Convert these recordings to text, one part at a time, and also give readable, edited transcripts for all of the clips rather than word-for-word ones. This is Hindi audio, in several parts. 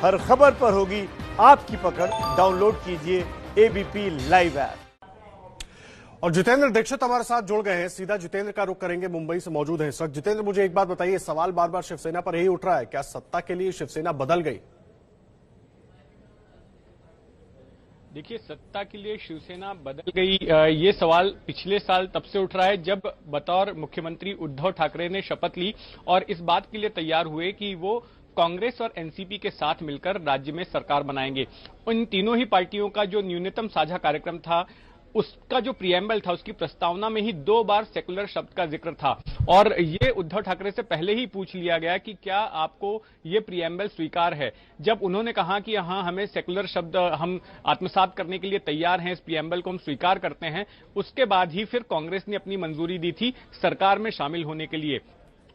हर खबर पर होगी आपकी पकड़। डाउनलोड कीजिए एबीपी लाइव ऐप। और जितेंद्र दीक्षित हमारे साथ जुड़ गए हैं। सीधा जितेंद्र का रुख करेंगे, मुंबई से मौजूद है इस वक्त। जितेंद्र, मुझे एक बात बताइए, सवाल बार बार शिवसेना पर यही उठ रहा है, क्या सत्ता के लिए शिवसेना बदल गई? देखिए, सत्ता के लिए शिवसेना बदल गई, ये सवाल पिछले साल तब से उठ रहा है जब बतौर मुख्यमंत्री उद्धव ठाकरे ने शपथ ली और इस बात के लिए तैयार हुए कि वो कांग्रेस और एनसीपी के साथ मिलकर राज्य में सरकार बनाएंगे। उन तीनों ही पार्टियों का जो न्यूनतम साझा कार्यक्रम था, उसका जो प्रियम्बल था, उसकी प्रस्तावना में ही 2 बार सेकुलर शब्द का जिक्र था और ये उद्धव ठाकरे से पहले ही पूछ लिया गया कि क्या आपको ये प्रियम्बल स्वीकार है। जब उन्होंने कहा कि हाँ, हमें सेकुलर शब्द हम आत्मसात करने के लिए तैयार हैं, इस प्रियम्बल को हम स्वीकार करते हैं, उसके बाद ही फिर कांग्रेस ने अपनी मंजूरी दी थी सरकार में शामिल होने के लिए।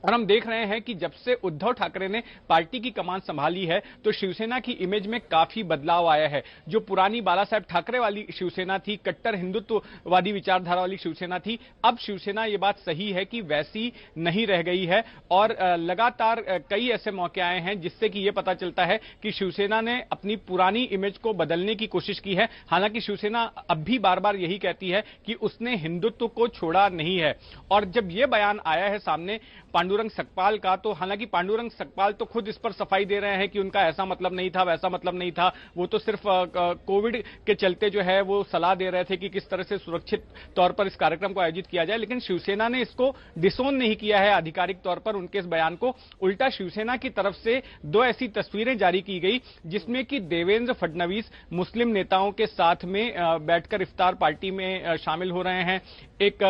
और हम देख रहे हैं कि जब से उद्धव ठाकरे ने पार्टी की कमान संभाली है तो शिवसेना की इमेज में काफी बदलाव आया है। जो पुरानी बाला साहेब ठाकरे वाली शिवसेना थी, कट्टर हिंदुत्ववादी विचारधारा वाली शिवसेना थी, अब शिवसेना ये बात सही है कि वैसी नहीं रह गई है। और लगातार कई ऐसे मौके आए हैं जिससे कि ये पता चलता है कि शिवसेना ने अपनी पुरानी इमेज को बदलने की कोशिश की है। हालांकि शिवसेना अब भी बार बार यही कहती है कि उसने हिंदुत्व को छोड़ा नहीं है। और जब ये बयान आया है सामने पांडुरंग सकपाल का, तो हालांकि पांडुरंग सकपाल तो खुद इस पर सफाई दे रहे हैं कि उनका ऐसा मतलब नहीं था, वैसा मतलब नहीं था, वो तो सिर्फ कोविड के चलते जो है वो सलाह दे रहे थे कि किस तरह से सुरक्षित तौर पर इस कार्यक्रम को आयोजित किया जाए। लेकिन शिवसेना ने इसको डिसोन नहीं किया है आधिकारिक तौर पर उनके इस बयान को। उल्टा शिवसेना की तरफ से 2 ऐसी तस्वीरें जारी की गई जिसमें कि देवेंद्र फडणवीस मुस्लिम नेताओं के साथ में बैठकर इफ्तार पार्टी में शामिल हो रहे हैं। एक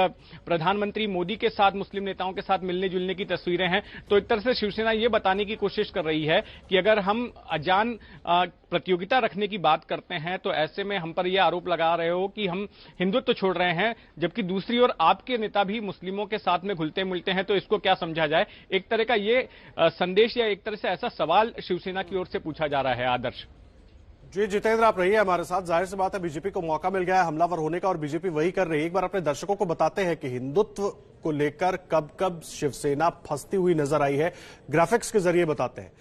प्रधानमंत्री मोदी के साथ मुस्लिम नेताओं के साथ मिलने जुलने की तस्वीरें हैं। तो एक तरह से शिवसेना यह बताने की कोशिश कर रही है कि अगर हम अजान प्रतियोगिता रखने की बात करते हैं तो ऐसे में हम पर यह आरोप लगा रहे हो कि हम हिंदुत्व छोड़ रहे हैं, जबकि दूसरी ओर आपके नेता भी मुस्लिमों के साथ में घुलते मिलते हैं। तो इसको क्या समझा जाए? एक तरह का ये संदेश या एक तरह से ऐसा सवाल शिवसेना की ओर से पूछा जा रहा है। आदर्श जी जितेंद्र, आप रहिए हमारे साथ। जाहिर सी बात है, बीजेपी को मौका मिल गया है हमलावर होने का और बीजेपी वही कर रही है। एक बार अपने दर्शकों को बताते हैं कि हिंदुत्व को लेकर कब कब शिवसेना फंसती हुई नजर आई है, ग्राफिक्स के जरिए बताते हैं।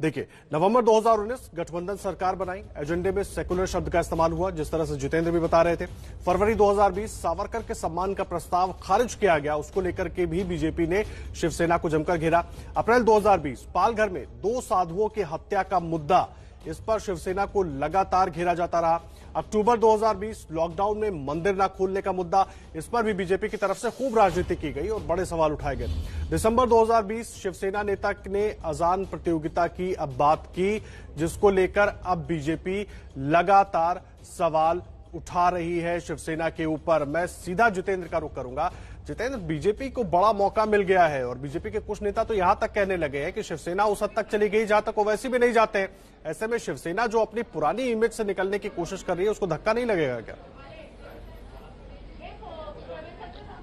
देखिए, नवंबर 2019 गठबंधन सरकार बनाई, एजेंडे में सेकुलर शब्द का इस्तेमाल हुआ, जिस तरह से जितेंद्र भी बता रहे थे। फरवरी 2020 सावरकर के सम्मान का प्रस्ताव खारिज किया गया, उसको लेकर के भी बीजेपी ने शिवसेना को जमकर घेरा। अप्रैल 2020 पालघर में 2 साधुओं की हत्या का मुद्दा, इस पर शिवसेना को लगातार घेरा जाता रहा। अक्टूबर 2020 लॉकडाउन में मंदिर न खोलने का मुद्दा, इस पर भी बीजेपी की तरफ से खूब राजनीति की गई और बड़े सवाल उठाए गए। दिसंबर 2020 शिवसेना नेता ने अजान प्रतियोगिता की अब बात की, जिसको लेकर अब बीजेपी लगातार सवाल उठा रही है शिवसेना के ऊपर। मैं सीधा जितेंद्र का रुख करूंगा। जितेंद्र, बीजेपी को बड़ा मौका मिल गया है और बीजेपी के कुछ नेता तो यहां तक कहने लगे हैं कि शिवसेना उस हद तक चली गई जहां तक वो वैसे भी नहीं जाते हैं। ऐसे में शिवसेना जो अपनी पुरानी इमेज से निकलने की कोशिश कर रही है, उसको धक्का नहीं लगेगा क्या?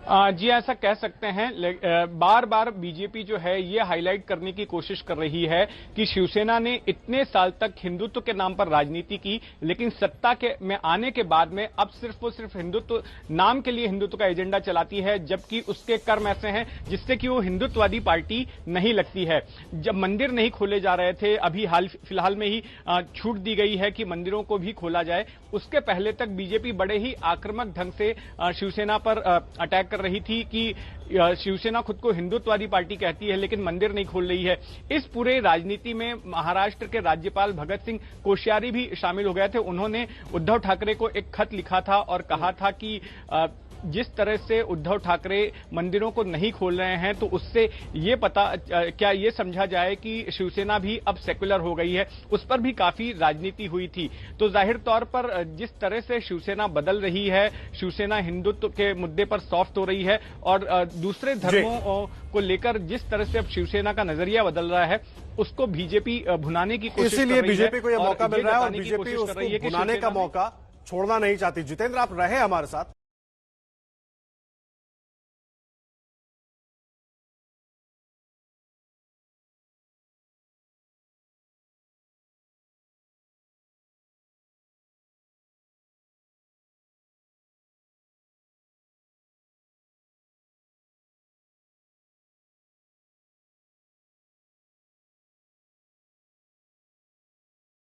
जी, ऐसा कह सकते हैं। बार बार बीजेपी जो है ये हाईलाइट करने की कोशिश कर रही है कि शिवसेना ने इतने साल तक हिंदुत्व के नाम पर राजनीति की, लेकिन सत्ता में आने के बाद में अब सिर्फ और सिर्फ हिंदुत्व नाम के लिए हिंदुत्व का एजेंडा चलाती है, जबकि उसके कर्म ऐसे हैं जिससे कि वो हिंदुत्ववादी पार्टी नहीं लगती है। जब मंदिर नहीं खोले जा रहे थे, अभी फिलहाल में ही छूट दी गई है कि मंदिरों को भी खोला जाए, उसके पहले तक बीजेपी बड़े ही आक्रामक ढंग से शिवसेना पर अटैक कर रही थी कि शिवसेना खुद को हिंदुत्ववादी पार्टी कहती है लेकिन मंदिर नहीं खोल रही है। इस पूरे राजनीति में महाराष्ट्र के राज्यपाल भगत सिंह कोश्यारी भी शामिल हो गए थे। उन्होंने उद्धव ठाकरे को एक खत लिखा था और कहा था कि जिस तरह से उद्धव ठाकरे मंदिरों को नहीं खोल रहे हैं तो उससे ये क्या ये समझा जाए कि शिवसेना भी अब सेकुलर हो गई है। उस पर भी काफी राजनीति हुई थी। तो जाहिर तौर पर जिस तरह से शिवसेना बदल रही है, शिवसेना हिंदुत्व के मुद्दे पर सॉफ्ट हो रही है और दूसरे धर्मों को लेकर जिस तरह से अब शिवसेना का नजरिया बदल रहा है, उसको बीजेपी भुनाने की कोशिश कर रही है। इसीलिए बीजेपी को यह मौका मिल रहा है और बीजेपी उसको भुनाने का मौका छोड़ना नहीं चाहती। जितेंद्र, आप रहे हमारे साथ।